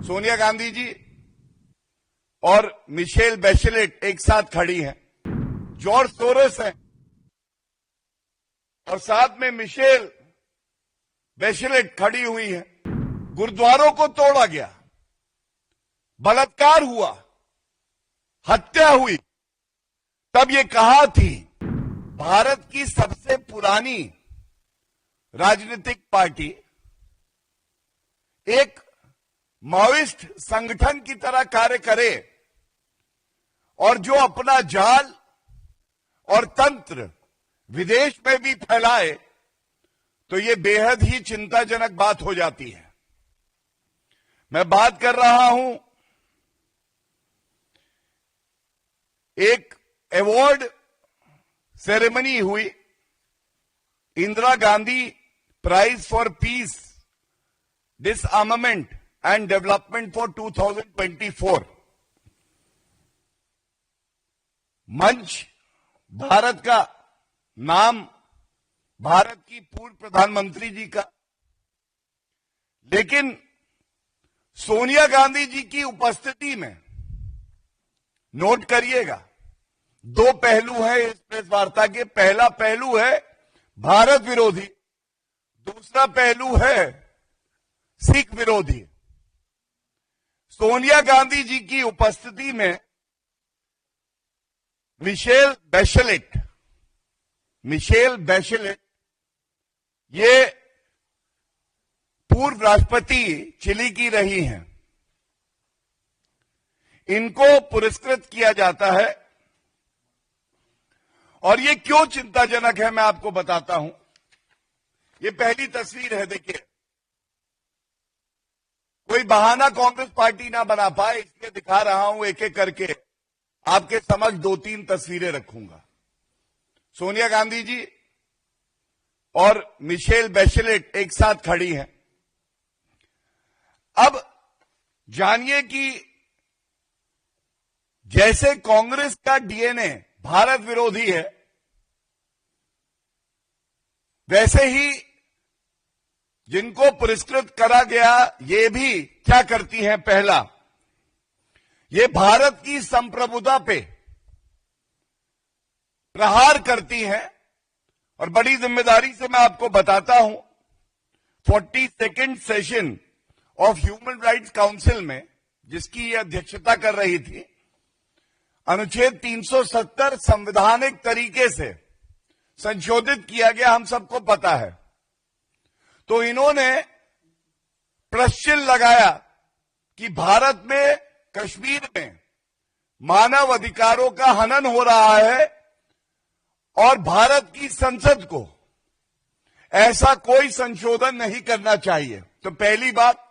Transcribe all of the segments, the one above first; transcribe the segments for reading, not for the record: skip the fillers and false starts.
सोनिया गांधी जी और मिशेल बैचेलेट एक साथ खड़ी हैं। जॉर्ज सोरोस है और साथ में मिशेल बैचेलेट खड़ी हुई है। गुरुद्वारों को तोड़ा गया, बलात्कार हुआ, हत्या हुई। तब ये कहा थी भारत की सबसे पुरानी राजनीतिक पार्टी एक माओइस्ट संगठन की तरह कार्य करे और जो अपना जाल और तंत्र विदेश में भी फैलाए तो ये बेहद ही चिंताजनक बात हो जाती है। मैं बात कर रहा हूं एक अवार्ड सेरेमनी हुई, Indira Gandhi prize for peace disarmament and development for 2024। मंच भारत का, नाम भारत की पूर्व प्रधानमंत्री जी का, लेकिन सोनिया गांधी जी की उपस्थिति में, नोट करिएगा, दो पहलू हैं इस प्रेस वार्ता के। पहला पहलू है भारत विरोधी, दूसरा पहलू है सिख विरोधी। सोनिया गांधी जी की उपस्थिति में मिशेल बैचेलेट ये पूर्व राष्ट्रपति चिली की रही हैं, इनको पुरस्कृत किया जाता है। और ये क्यों चिंताजनक है मैं आपको बताता हूं। ये पहली तस्वीर है, देखिए, कोई बहाना कांग्रेस पार्टी ना बना पाए इसलिए दिखा रहा हूं, एक एक करके आपके समक्ष दो तीन तस्वीरें रखूंगा। सोनिया गांधी जी और मिशेल बैचेलेट एक साथ खड़ी हैं। अब जानिए कि जैसे कांग्रेस का डीएनए भारत विरोधी है, वैसे ही जिनको पुरस्कृत करा गया ये भी क्या करती हैं। पहला, ये भारत की संप्रभुता पे प्रहार करती हैं और बड़ी जिम्मेदारी से मैं आपको बताता हूं, 42nd session of human rights council में, जिसकी ये अध्यक्षता कर रही थी, अनुच्छेद 370 संवैधानिक तरीके से संशोधित किया गया, हम सबको पता है। तो इन्होंने प्रश्न लगाया कि भारत में, कश्मीर में मानव अधिकारों का हनन हो रहा है और भारत की संसद को ऐसा कोई संशोधन नहीं करना चाहिए। तो पहली बात,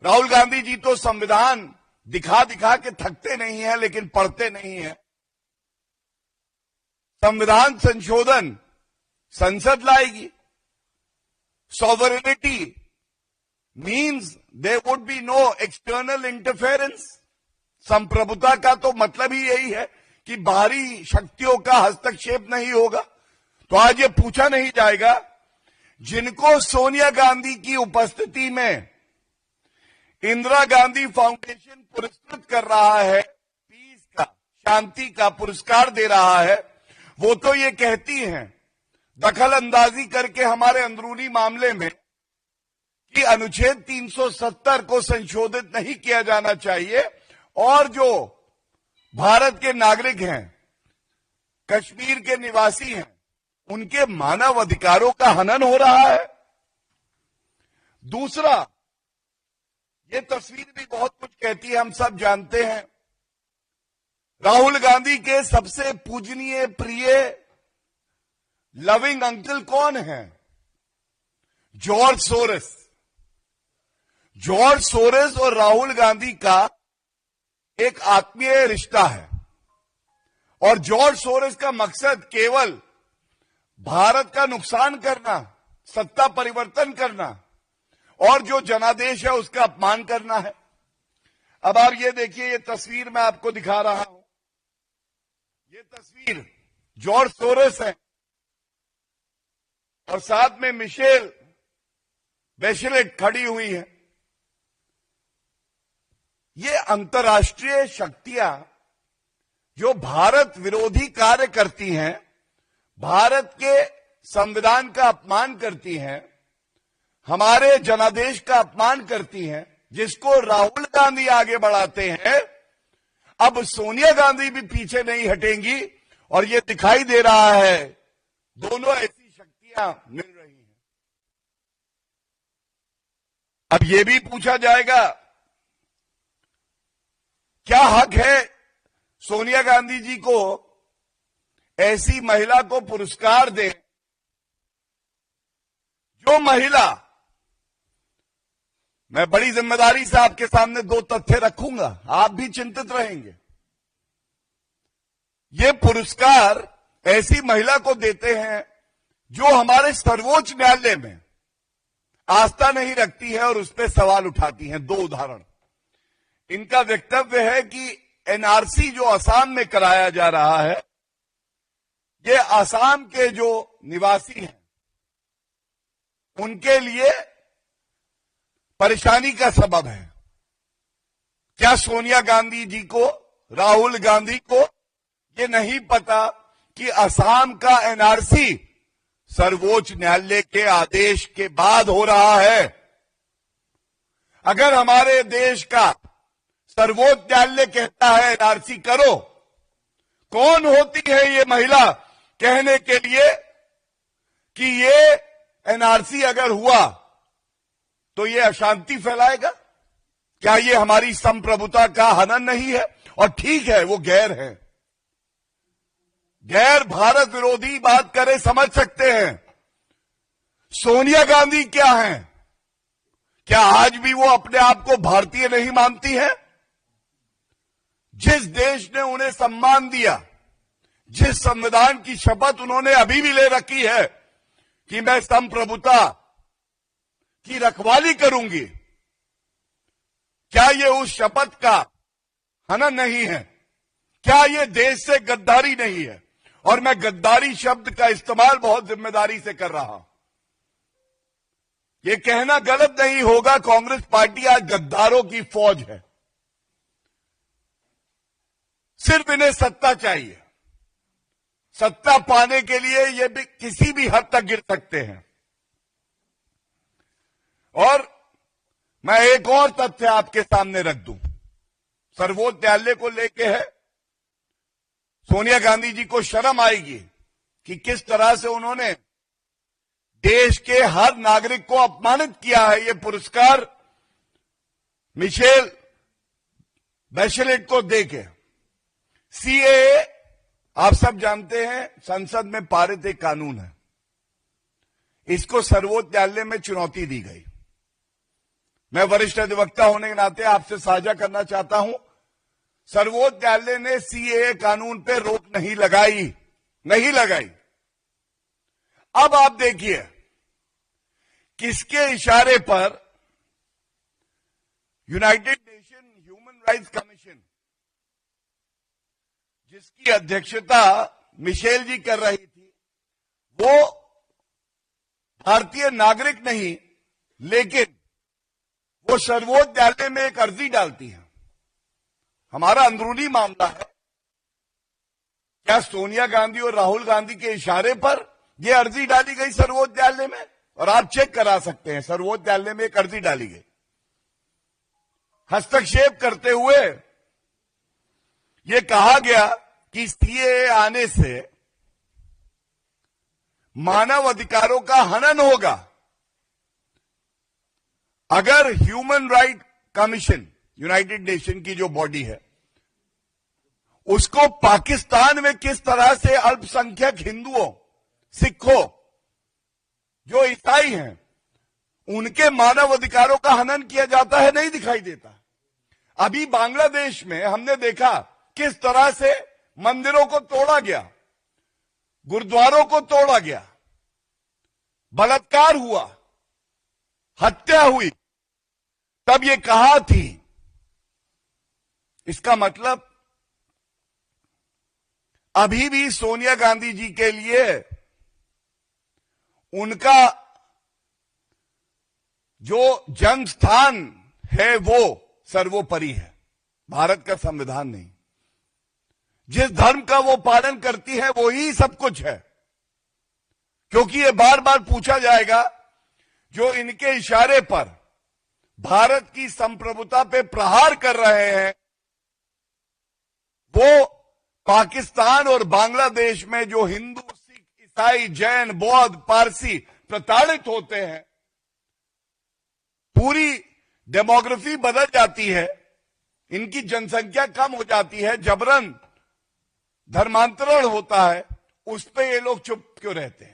राहुल गांधी जी तो संविधान दिखा दिखा के थकते नहीं है लेकिन पढ़ते नहीं है। संविधान संशोधन संसद लाएगी। Sovereignty means there would be no external interference. संप्रभुता का तो मतलब ही यही है कि बाहरी शक्तियों का हस्तक्षेप नहीं होगा। तो आज ये पूछा नहीं जाएगा, जिनको सोनिया गांधी की उपस्थिति में इंदिरा गांधी फाउंडेशन पुरस्कृत कर रहा है, पीस का, शांति का पुरस्कार दे रहा है, वो तो ये कहती हैं दखल अंदाजी करके हमारे अंदरूनी मामले में कि अनुच्छेद 370 को संशोधित नहीं किया जाना चाहिए और जो भारत के नागरिक हैं, कश्मीर के निवासी हैं, उनके मानव अधिकारों का हनन हो रहा है। दूसरा, ये तस्वीर भी बहुत कुछ कहती है, हम सब जानते हैं। राहुल गांधी के सबसे पूजनीय, प्रिय, लविंग अंकल कौन है? George Soros. जॉर्ज सोरोस और राहुल गांधी का एक आत्मीय रिश्ता है और जॉर्ज सोरोस का मकसद केवल भारत का नुकसान करना, सत्ता परिवर्तन करना और जो जनादेश है उसका अपमान करना है। अब आप ये देखिए, ये तस्वीर मैं आपको दिखा रहा हूं। ये तस्वीर जॉर्ज सोरोस है और साथ में मिशेल बैचेलेट खड़ी हुई है। ये अंतर्राष्ट्रीय शक्तियां जो भारत विरोधी कार्य करती हैं, भारत के संविधान का अपमान करती हैं, हमारे जनादेश का अपमान करती हैं, जिसको राहुल गांधी आगे बढ़ाते हैं, अब सोनिया गांधी भी पीछे नहीं हटेंगी। और ये दिखाई दे रहा है दोनों ऐसी शक्तियां मिल रही हैं। अब ये भी पूछा जाएगा, क्या हक है सोनिया गांधी जी को ऐसी महिला को पुरस्कार दे जो महिला, मैं बड़ी जिम्मेदारी से आपके सामने दो तथ्य रखूंगा, आप भी चिंतित रहेंगे। ये पुरस्कार ऐसी महिला को देते हैं जो हमारे सर्वोच्च न्यायालय में आस्था नहीं रखती है और उस पर सवाल उठाती हैं। दो उदाहरण, इनका वक्तव्य है कि एनआरसी जो असम में कराया जा रहा है, ये असम के जो निवासी हैं उनके लिए परेशानी का सबब है। क्या सोनिया गांधी जी को, राहुल गांधी को ये नहीं पता कि असम का एनआरसी सर्वोच्च न्यायालय के आदेश के बाद हो रहा है? अगर हमारे देश का सर्वोच्च न्यायालय कहता है एनआरसी करो, कौन होती है ये महिला कहने के लिए कि ये एनआरसी अगर हुआ तो ये अशांति फैलाएगा? क्या ये हमारी संप्रभुता का हनन नहीं है? और ठीक है, वो गैर है, गैर भारत विरोधी बात करे, समझ सकते हैं। सोनिया गांधी क्या हैं? क्या आज भी वो अपने आप को भारतीय नहीं मानती हैं? जिस देश ने उन्हें सम्मान दिया, जिस संविधान की शपथ उन्होंने अभी भी ले रखी है कि मैं संप्रभुता की रखवाली करूंगी, क्या ये उस शपथ का हनन नहीं है? क्या ये देश से गद्दारी नहीं है? और मैं गद्दारी शब्द का इस्तेमाल बहुत जिम्मेदारी से कर रहा हूं। ये कहना गलत नहीं होगा, कांग्रेस पार्टी आज गद्दारों की फौज है। सिर्फ इन्हें सत्ता चाहिए, सत्ता पाने के लिए ये भी किसी भी हद तक गिर सकते हैं। और मैं एक और तथ्य आपके सामने रख दूं, सर्वोच्च न्यायालय को लेके है। सोनिया गांधी जी को शर्म आएगी कि किस तरह से उन्होंने देश के हर नागरिक को अपमानित किया है। ये पुरस्कार मिशेल बैचेलेट को देके, सीएए आप सब जानते हैं संसद में पारित एक कानून है, इसको सर्वोच्च न्यायालय में चुनौती दी गई। मैं वरिष्ठ अधिवक्ता होने के नाते आपसे साझा करना चाहता हूं, सर्वोच्च न्यायालय ने सीएए कानून पे रोक नहीं लगाई। अब आप देखिए किसके इशारे पर United nation human rights commission, जिसकी अध्यक्षता मिशेल जी कर रही थी, वो भारतीय नागरिक नहीं, लेकिन वो सर्वोच्च न्यायालय में एक अर्जी डालती है। हमारा अंदरूनी मामला है, क्या सोनिया गांधी और राहुल गांधी के इशारे पर यह अर्जी डाली गई सर्वोच्च न्यायालय में? और आप चेक करा सकते हैं, सर्वोच्च न्यायालय में एक अर्जी डाली गई। हस्तक्षेप करते हुए यह कहा गया कि सीएए आने से मानव अधिकारों का हनन होगा। अगर human right commission, United nation की जो बॉडी है, उसको पाकिस्तान में किस तरह से अल्पसंख्यक हिंदुओं, सिखों, जो ईसाई हैं, उनके मानव अधिकारों का हनन किया जाता है, नहीं दिखाई देता। अभी बांग्लादेश में हमने देखा किस तरह से मंदिरों को तोड़ा गया, गुरुद्वारों को तोड़ा गया, बलात्कार हुआ, हत्या हुई, तब ये कहा थी। इसका मतलब अभी भी सोनिया गांधी जी के लिए उनका जो जन्म स्थान है वो सर्वोपरि है। भारत का संविधान नहीं। जिस धर्म का वो पालन करती है वो ही सब कुछ है। क्योंकि ये बार बार पूछा जाएगा, जो इनके इशारे पर भारत की संप्रभुता पे प्रहार कर रहे हैं, वो पाकिस्तान और बांग्लादेश में जो हिंदू, सिख, ईसाई, जैन, बौद्ध, पारसी प्रताड़ित होते हैं, पूरी डेमोग्राफी बदल जाती है, इनकी जनसंख्या कम हो जाती है, जबरन धर्मांतरण होता है, उस पे ये लोग चुप क्यों रहते हैं?